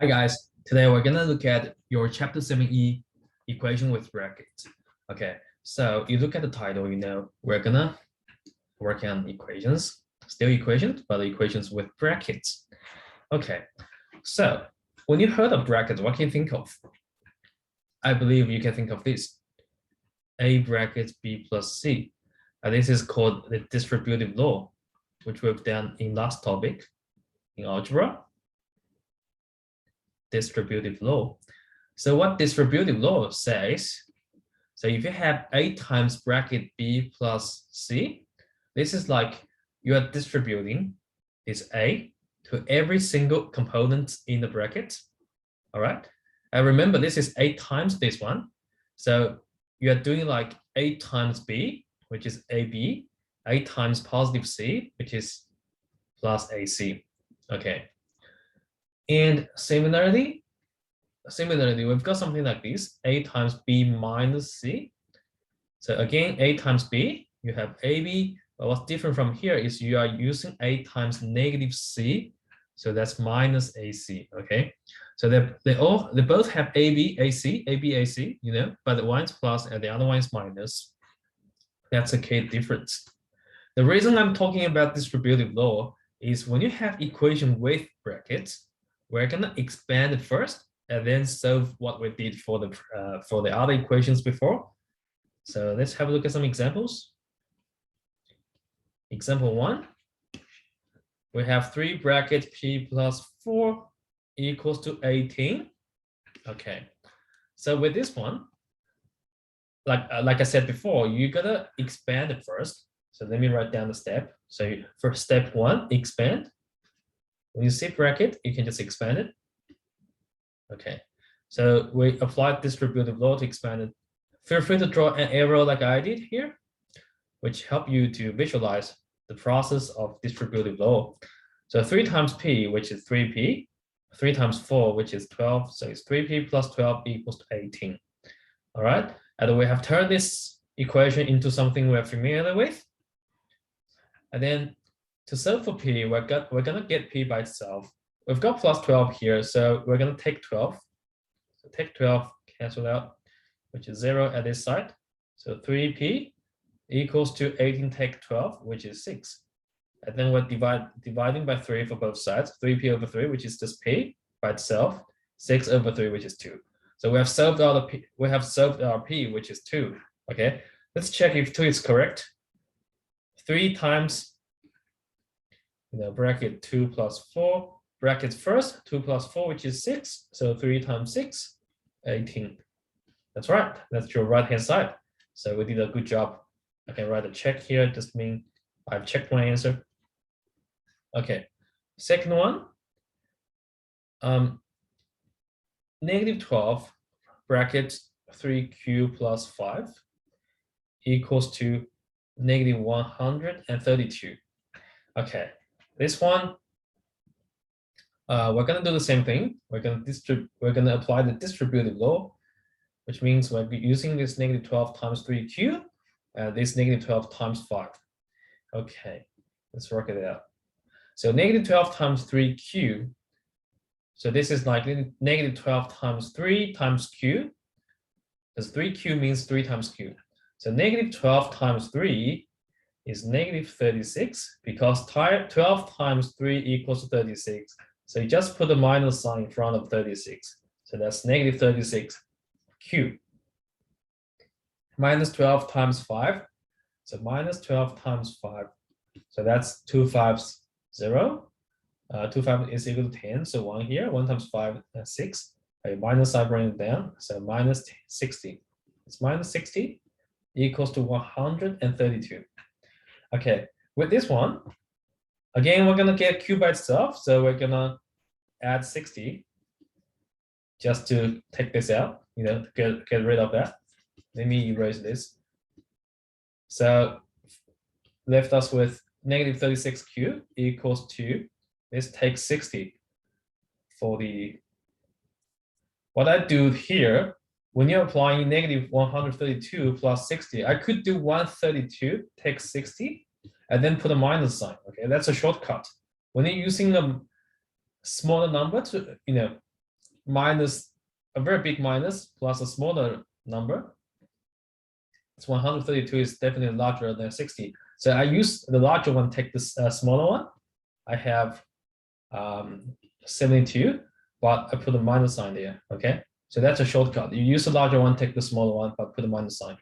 Hi guys, today we're gonna look at your chapter 7E equation with brackets. Okay, so you look at the title, we're gonna work on equations, still equations, but equations with brackets. Okay, so when you heard of brackets, what can you think of? I believe you can think of this. A bracket B plus C. This is called the distributive law, which we've done in last topic in algebra. Distributive law. So what distributive law says, so if you have A times bracket B plus C, this is like you are distributing this A to every single component in the bracket. All right. And remember, this is A times this one. So you are doing like A times B, which is AB, A times positive C, which is plus AC. Okay. And similarly, we've got something like this, A times B minus C. So again, A times B, you have AB, but what's different from here is you are using A times negative C, so that's minus AC, okay? So they both have AB, AC, but one is plus and the other one is minus. That's a key difference. The reason I'm talking about distributive law is when you have equation with brackets, we're gonna expand it first and then solve what we did for the other equations before. So let's have a look at some examples. Example 1, we have 3 bracket P plus 4 equals to 18. Okay, so with this one, like I said before, you gotta expand it first. So let me write down the step. So for step 1, expand. When you see bracket, you can just expand it. Okay, so we applied distributive law to expand it. Feel free to draw an arrow like I did here, which help you to visualize the process of distributive law. So 3 times P, which is 3P, 3 times 4, which is 12. So it's 3P plus 12 equals to 18. All right, and we have turned this equation into something we're familiar with. And then to solve for P, we're gonna get P by itself. We've got plus 12 here, so we're gonna take 12. So take 12, cancel out, which is 0 at this side. So 3P equals to 18 take 12, which is 6. And then we're dividing by 3 for both sides. 3P over 3, which is just P by itself. 6 over 3, which is 2. So we have solved our P, which is 2. Okay, let's check if 2 is correct. 3 times bracket 2 plus 4, brackets first, 2 plus 4, which is 6. So 3 times 6, 18. That's right. That's your right-hand side. So we did a good job. I can write a check here. Just mean I've checked my answer. Okay. Second one. Negative 12 bracket 3Q plus 5 equals to negative 132. Okay. This one, we're gonna do the same thing. We're gonna apply the distributive law, which means we're using this negative 12 times 3Q, this negative 12 times 5. Okay, let's work it out. So negative 12 times 3Q. So this is like negative 12 times 3 times Q, because 3Q means 3 times Q. So negative 12 times 3 is negative 36, because 12 times 3 equals 36. So you just put a minus sign in front of 36. So that's negative 36Q. Minus 12 times 5. So minus 12 times 5. So that's 250. 25 is equal to 10. So 1 here. 1 times 5 is 6. A minus sign bring it down. So minus 60. It's minus 60 equals to 132. Okay, with this one, again, we're gonna get Q by itself. So we're gonna add 60 just to take this out, get rid of that. Let me erase this. So left us with negative 36Q equals to, let's take 60 for the, what I do here, when you're applying negative 132 plus 60, I could do 132, take 60, and then put a minus sign. Okay, that's a shortcut. When you're using a smaller number to, minus a very big minus plus a smaller number. It's 132 is definitely larger than 60. So I use the larger one, take this smaller one. I have 72, but I put a minus sign there, okay? So that's a shortcut. You use the larger one, take the smaller one, but put a minus sign.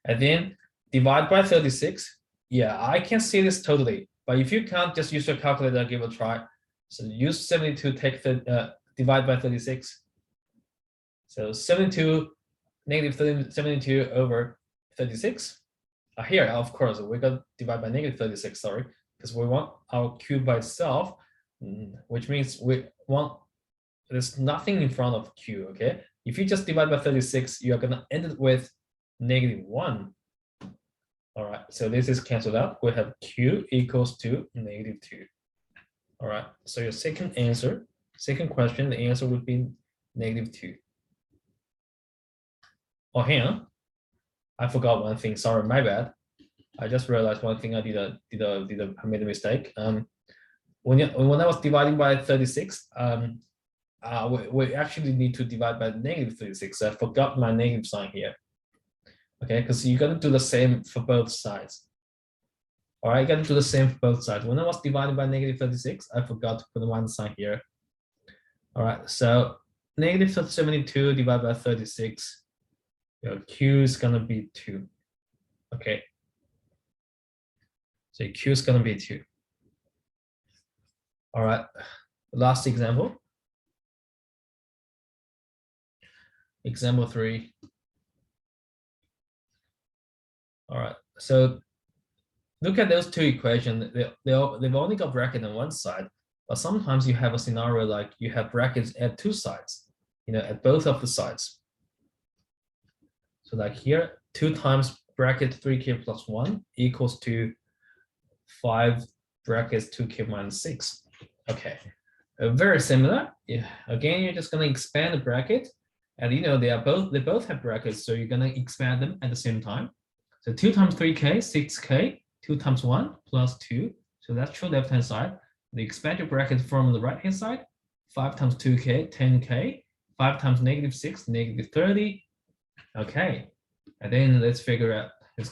And then divide by 36. Yeah, I can see this totally, but if you can't, just use your calculator, give it a try. So use 72, take the divide by 36. So 72, negative 72 over 36. Here, of course, we got divide by negative 36, sorry, because we want our cube by itself, which means we want, there's nothing in front of q, okay? If you just divide by 36, you're gonna end it with -1. All right, so this is canceled out. We have q equals to -2. All right, so your second answer, second question, the answer would be -2. Oh, hang on. I forgot one thing. Sorry, my bad. I just realized one thing. I made a mistake. When I was dividing by 36, we actually need to divide by -36. I forgot my negative sign here. Okay, because you got to do the same for both sides. All right, you got to do the same for both sides. When I was dividing by -36, I forgot to put the one sign here. All right, so -72 divided by 36. Your q is gonna be 2. Okay. So q is gonna be 2. All right. Last example. Example 3. All right. So look at those two equations. They've only got bracket on one side, but sometimes you have a scenario like you have brackets at two sides, at both of the sides. So like here, 2 times bracket 3k plus 1 equals to 5 brackets 2k minus 6. Okay, very similar. Yeah. Again, you're just gonna expand the bracket, and they both have brackets, so you're gonna expand them at the same time. So 2 times 3k, 6k, 2 times 1 plus 2. So that's true left-hand side. The expand your bracket from the right-hand side, 5 times 2k, 10k, 5 times -6, -30. Okay, and then let's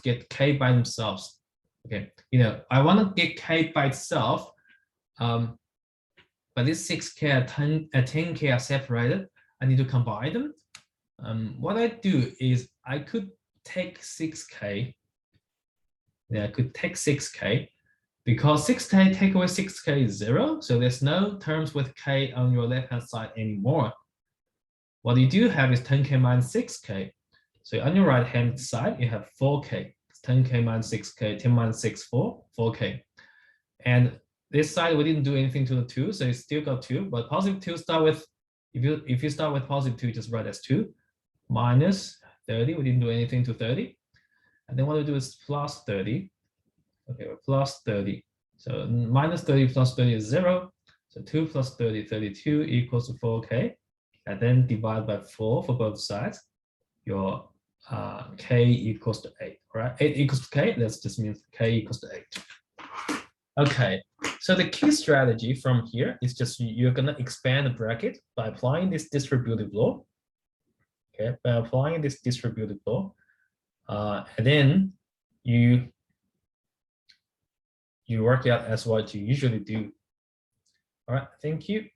get k by themselves. Okay, I want to get k by itself, but this 6k and 10k are separated. I need to combine them. What I do is I could take 6k. Yeah, I could take 6k because 6k take away 6k is 0. So there's no terms with k on your left-hand side anymore. What you do have is 10k minus 6k. So on your right-hand side, you have 4k. It's 10k minus 6k, 10 minus 6, 4k. And this side, we didn't do anything to the 2, so you still got 2. But positive 2 start with, if you start with positive 2, just write as 2. Minus 30, we didn't do anything to 30. And then what we do is plus 30. Okay, plus 30. So minus 30 plus 30 is 0. So 2 plus 30, 32 equals to 4k. And then divide by 4 for both sides. Your k equals to 8, right? 8 equals to k, that just means k equals to 8. Okay, so the key strategy from here is just you're gonna expand the bracket by applying this distributive law. Okay, by applying this distributive law, and then you work out as what you usually do. All right, thank you.